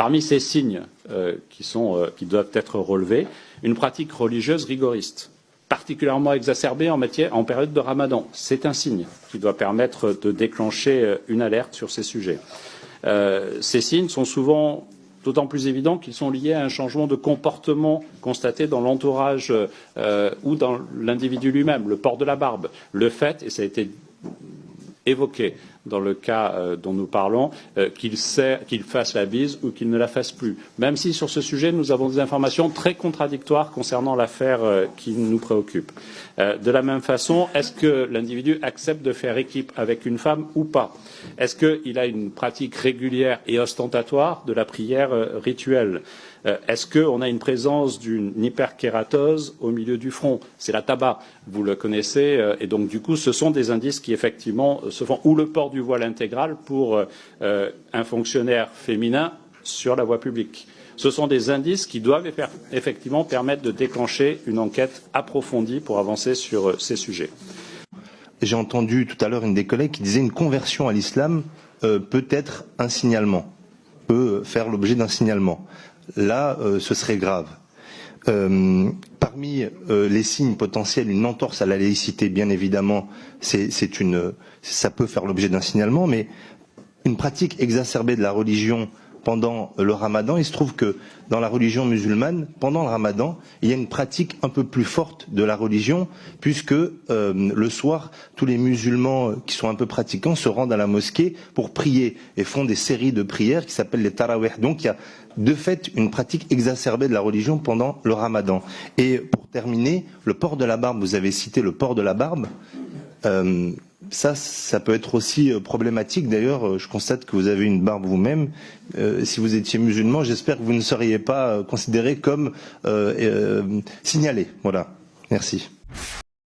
Parmi ces signes qui doivent être relevés, une pratique religieuse rigoriste, particulièrement exacerbée en période de Ramadan. C'est un signe qui doit permettre de déclencher une alerte sur ces sujets. Ces signes sont souvent d'autant plus évidents qu'ils sont liés à un changement de comportement constaté dans l'entourage ou dans l'individu lui-même, le port de la barbe, le fait, et ça a été évoqué dans le cas dont nous parlons, qu'il fasse la bise ou qu'il ne la fasse plus. Même si sur ce sujet, nous avons des informations très contradictoires concernant l'affaire qui nous préoccupe. De la même façon, est-ce que l'individu accepte de faire équipe avec une femme ou pas? Est-ce qu'il a une pratique régulière et ostentatoire de la prière rituelle? Est-ce qu'on a une présence d'une hyperkératose au milieu du front? C'est la tabac, vous le connaissez, et donc du coup ce sont des indices qui effectivement se font, ou le port du voile intégral pour un fonctionnaire féminin sur la voie publique. Ce sont des indices qui doivent effectivement permettre de déclencher une enquête approfondie pour avancer sur ces sujets. J'ai entendu tout à l'heure une des collègues qui disait une conversion à l'islam peut être un signalement, peut faire l'objet d'un signalement. Là, ce serait grave. Parmi les signes potentiels, une entorse à la laïcité, bien évidemment, ça peut faire l'objet d'un signalement, mais une pratique exacerbée de la religion pendant le Ramadan, il se trouve que dans la religion musulmane, pendant le Ramadan, il y a une pratique un peu plus forte de la religion, puisque le soir, tous les musulmans qui sont un peu pratiquants se rendent à la mosquée pour prier et font des séries de prières qui s'appellent les tarawih. Donc il y a de fait une pratique exacerbée de la religion pendant le Ramadan. Et pour terminer, le port de la barbe, vous avez cité le port de la barbe, ça peut être aussi problématique. D'ailleurs, je constate que vous avez une barbe vous-même. Si vous étiez musulman, j'espère que vous ne seriez pas considéré comme signalé. Voilà. Merci.